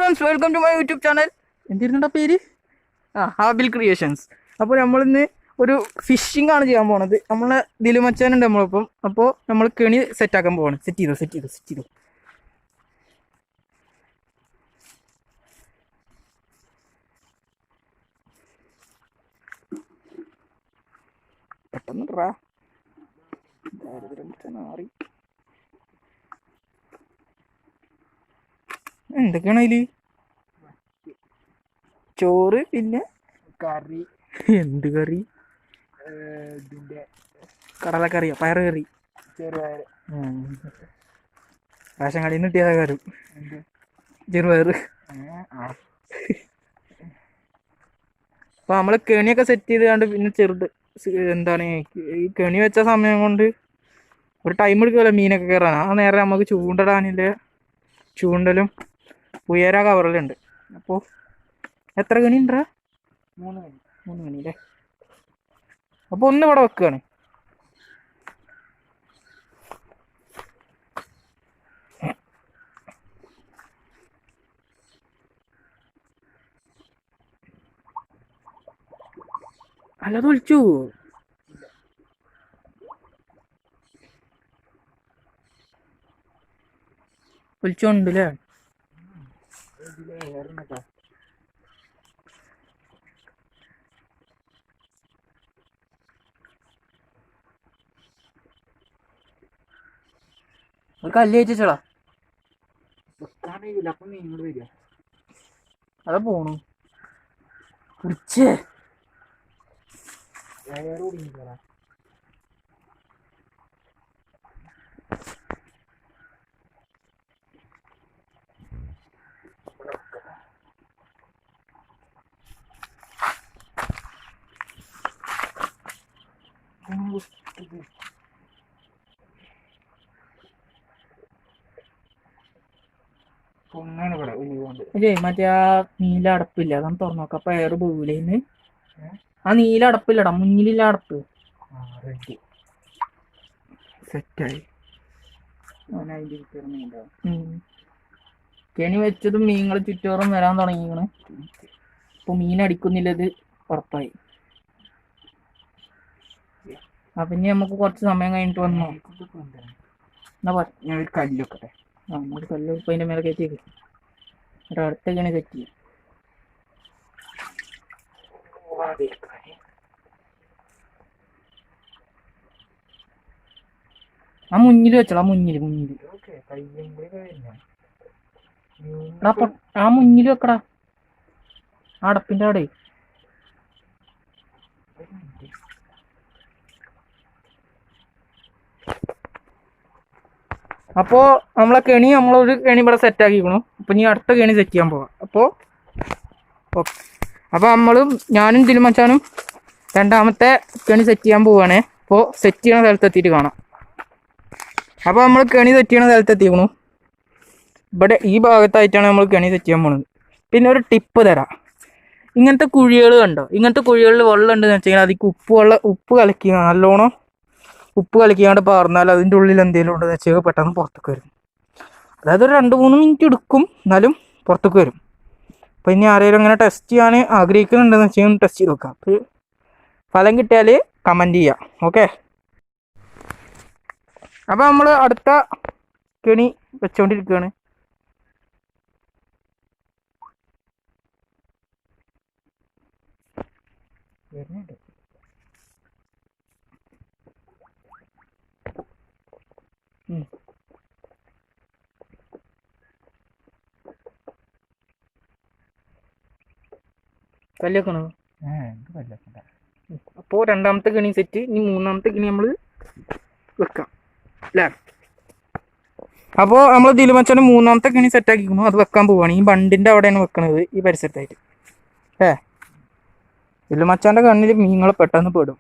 Friends, welcome to my YouTube channel. എന്തിരുന്നുണ്ട പേര്? Habil Creations. അപ്പോൾ നമ്മളിന്ന് ഒരു ഫിഷിംഗ് ആണ് ചെയ്യാൻ പോണത്. നമ്മളെ ദിലുമച്ചാനുണ്ട് നമ്മളിപ്പം. അപ്പോൾ നമ്മൾ കെണി സെറ്റാക്കാൻ പോവാണ്. സെറ്റ് ചെയ്തു. പെട്ടെന്ന് എന്തൊക്കെയാണ് അതില്? ചോറ്, പിന്നെ കറി. എന്ത് കറി? ഇതിന്റെ കടലക്കറിയോ? പയറ് കറി? ചെറുപയർ. റേഷൻ കടയിൽ നിന്ന് കിട്ടിയതാ കറി. ചെറുപയറ്. അപ്പൊ നമ്മള് കെണിയൊക്കെ സെറ്റ് ചെയ്ത് കണ്ട് പിന്നെ എന്താണ് ഈ കെണി വെച്ച സമയം കൊണ്ട് ഒരു ടൈം എടുക്കുമല്ലോ മീനൊക്കെ കയറാൻ. ആ നേരം നമുക്ക് ചൂണ്ടടാനില്ല. ചൂണ്ടലും ഉയര കവറലുണ്ട്. അപ്പോൾ എത്ര കണി ഉണ്ടാ? 3 കണി അല്ലേ? അപ്പോൾ ഒന്ന് ഇവിടെ വെക്കുകയാണ്. അല്ലാതെ ഒളിച്ചു ഒളിച്ചോണ്ടല്ലേ? ഒരു കല്ല് വെച്ചാ അപ്പൊ നിങ്ങൾ വരിക. അതാ പോണു. കുറിച്ചേ അതെ, മറ്റേ ആ നീല അടപ്പില്ല, അതൊന്ന് തുറന്നു നോക്കാം. അപ്പൊ എയർ പോകൂലേന്ന്. ആ നീല അടപ്പില്ലടാ, മുന്നിലുള്ള അടപ്പ്. സെറ്റായി. കെണി വെച്ചതും മീനുകൾ ചുറ്റോറും വരാൻ തുടങ്ങിയാണ്. ഇപ്പൊ മീൻ അടിക്കുന്നില്ലത് ഉറപ്പായി. അപ്പൊ ഇനി നമുക്ക് കുറച്ച് സമയം കഴിഞ്ഞിട്ട് വന്നോ. എന്നാ ഞാൻ ഒരു കല്ല് വെക്കട്ടെ. ഒരു കല്ല് ഇപ്പൊ അതിന്റെ മേലെ കയറ്റിയേക്ക്. അടുത്ത കെണി സെറ്റ് ചെയ്യും. ആ മുന്നിൽ വെച്ചോളാം. മുന്നിൽ ആ മുന്നിൽ വെക്കടാ, ആ അടപ്പിന്റെ അവിടെ. അപ്പോ നമ്മളെ കെണി നമ്മളൊരു കെണി ഇവിടെ സെറ്റ് ആക്കിക്കണു. അപ്പൊ ഇനി അടുത്ത കെണി സെറ്റ് ചെയ്യാൻ പോവാം. അപ്പൊ ഞാനും ദിലുമച്ചാനും രണ്ടാമത്തെ കെണി സെറ്റ് ചെയ്യാൻ പോവാണേ. അപ്പോൾ സെറ്റ് ചെയ്യണ സ്ഥലത്തെത്തിയിട്ട് കാണാം. അപ്പോൾ നമ്മൾ കെണി സെറ്റ് ചെയ്യണ സ്ഥലത്തെത്തിക്കണു. ഇവിടെ ഈ ഭാഗത്തായിട്ടാണ് നമ്മൾ കെണി സെറ്റ് ചെയ്യാൻ പോണത്. പിന്നെ ഒരു ടിപ്പ് തരാം. ഇങ്ങനത്തെ കുഴികൾ കണ്ടോ? ഇങ്ങനത്തെ കുഴികളിൽ വെള്ളം ഉണ്ടെന്ന് വെച്ച് കഴിഞ്ഞാൽ അതിക്ക് ഉപ്പ് കലക്കി നല്ലോണം ഉപ്പ് കലക്കിയാണ്ട് പാർന്നാൽ അതിൻ്റെ ഉള്ളിൽ എന്തെങ്കിലും ഉണ്ടെന്ന് വെച്ചാൽ പെട്ടെന്ന് പുറത്തേക്ക് വരും. അതായത് ഒരു 2-3 മിനിറ്റ് എടുക്കും, എന്നാലും പുറത്തേക്ക് വരും. അപ്പോൾ ഇനി ആരെങ്കിലും അങ്ങനെ ടെസ്റ്റ് ചെയ്യാൻ ആഗ്രഹിക്കുന്നുണ്ടെന്ന് വെച്ചാൽ ടെസ്റ്റ് ചെയ്ത് നോക്കാം. അപ്പോൾ ഫലം കിട്ടിയാൽ കമൻറ്റ് ചെയ്യാം. ഓക്കെ. അപ്പോൾ നമ്മൾ അടുത്ത കെണി വെച്ചുകൊണ്ടിരിക്കുകയാണ്. കല്ലേക്കണോ? അപ്പോൾ രണ്ടാമത്തെ കെണി സെറ്റ്. ഇനി മൂന്നാമത്തെ കെണി നമ്മൾ വെക്കാം അല്ലേ? അപ്പോൾ നമ്മൾ ദിലുമച്ചാന് മൂന്നാമത്തെ കെണി സെറ്റ് ആക്കിക്കുന്നു. അത് വെക്കാൻ പോവുകയാണ്. ഈ ബണ്ടിൻ്റെ അവിടെയാണ് വെക്കണത്, ഈ പരിസരത്തായിട്ട്. ദിലുമച്ചാൻ്റെ കണ്ണിൽ മീനുകൾ പെട്ടെന്ന് പെടും.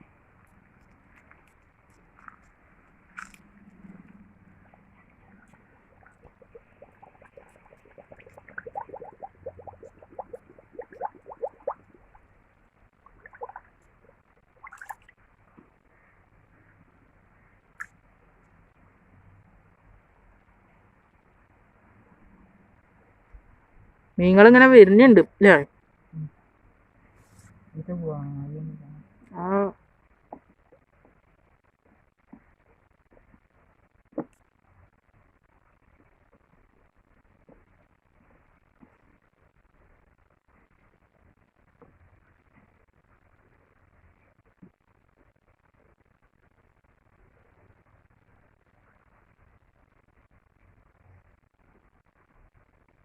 നിങ്ങളിങ്ങനെ വരുന്നുണ്ട് അല്ലേ? ഇത് പോവാ ആ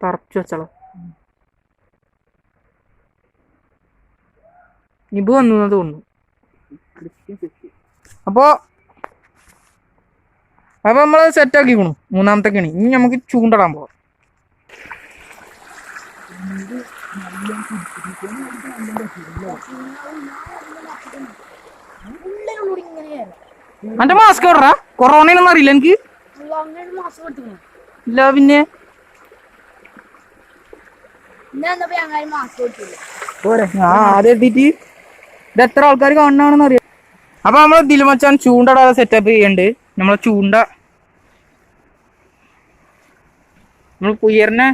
തറച്ചു വെച്ചോളൂ. ഇബ് വന്നു എന്ന് തോന്നുന്നു. അപ്പൊ നമ്മള് സെറ്റ് ആക്കിക്കണു മൂന്നാമത്തെ കെണി. ഇനി നമുക്ക് ചൂണ്ടടാൻ പോവാം. എന്റെ മാസ്ക് എവിടാ? കൊറോണയൊന്നും അറിയില്ല എനിക്ക്. ഇല്ല പിന്നെ ഞാൻ ആദ്യം എത്തിയിട്ട് ഇത് എത്ര ആൾക്കാർ കാണണമെന്ന് അറിയാം. അപ്പൊ നമ്മള് ഇതിൽ മച്ചാൻ ചൂണ്ടടാതെ സെറ്റപ്പ് ചെയ്യണ്ട്. നമ്മളെ ചൂണ്ട നമ്മൾ പുയറിനെ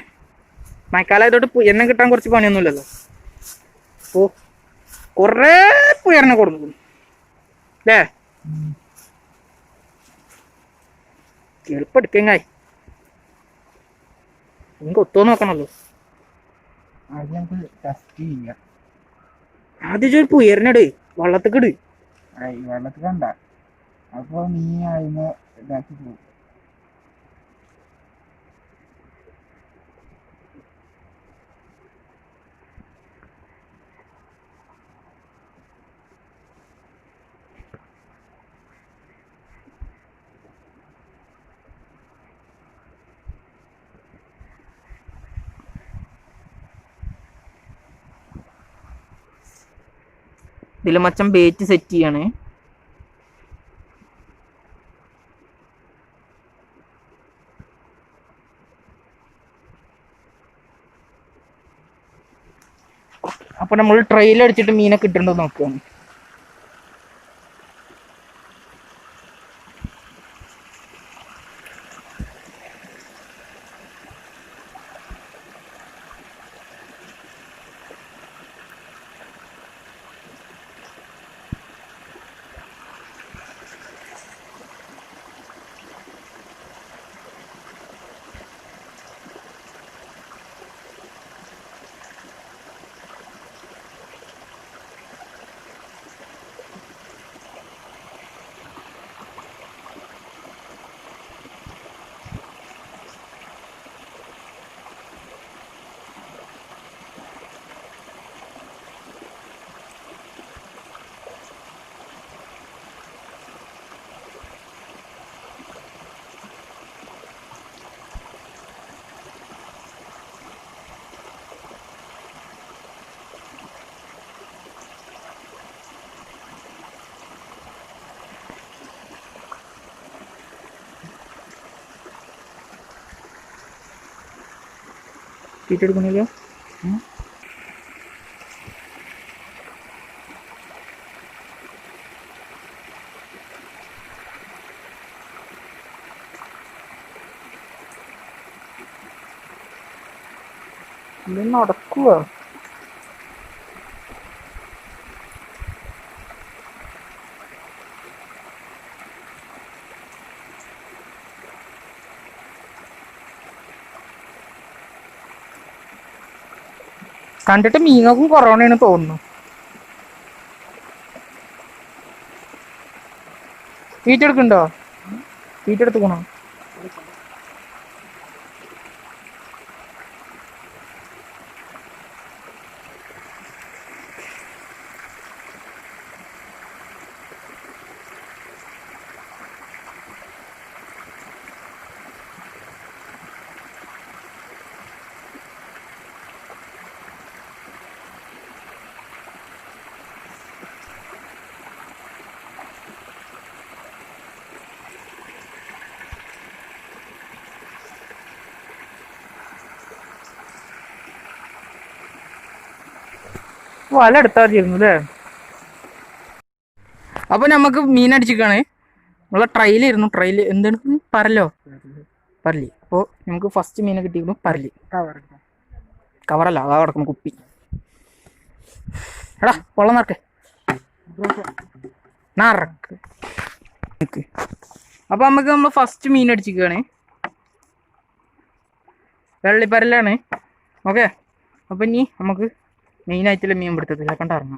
മഴക്കാലമായതോട്ട് പുയറിനെ കിട്ടാൻ കുറച്ച് പണിയൊന്നുമില്ലല്ലോ. അപ്പോ കൊറേ പുയറിനെ കൊടുക്കും അല്ലേ? എളുപ്പെടുക്കായി നിങ്ങൾക്ക് ഒത്തോ നോക്കണല്ലോ. ആദ്യം നമുക്ക് ടെസ്റ്റ് ചെയ്യാം. ആദ്യം ഒരു പുയറിനിട്, വള്ളത്തേക്ക് ഇട്. വെള്ളത്തിൽ കണ്ട അപ്പൊ നീ അതിന് ഇതാക്കി പോകും. ഇതിൽ മച്ചം ബേറ്റ് സെറ്റ് ചെയ്യാണ്. അപ്പൊ നമ്മൾ ട്രെയിൽ അടിച്ചിട്ട് മീനെ കിട്ടുന്നുണ്ടോ നോക്കുകയാണ്. തീറ്റ എടുക്കണില്ല. ഇത് നടക്കുക. കണ്ടിട്ട് മീങ്ങൾക്കും കൊറോണയാണ് തോന്നുന്നു. തീറ്റ എടുക്കണ്ടോ? തീറ്റ എടുത്തുക്കണോ? വല എടുത്തായിരുന്നു അല്ലേ? അപ്പൊ നമുക്ക് മീൻ അടിച്ചിക്കാണ്. നമ്മളെ ട്രൈലായിരുന്നു. ട്രൈല് എന്താണ് പറല്ലോ? പരലി. അപ്പോൾ നമുക്ക് ഫസ്റ്റ് മീനെ കിട്ടിയിരുന്നു പരലി. കവറല്ല അതാ കിടക്കുന്നു കുപ്പി. എടാ വെള്ളം നിറക്ക് നിറക്ക്. അപ്പോൾ നമുക്ക് നമ്മൾ ഫസ്റ്റ് മീൻ അടിച്ചിരിക്കുകയാണ്. വെള്ളിപ്പരലാണ്. ഓക്കെ, അപ്പം ഇനി നമുക്ക് മെയിനായിട്ടുള്ള മീൻ പിടുത്തത്തിലേക്ക് കണ്ടിറങ്ങാം.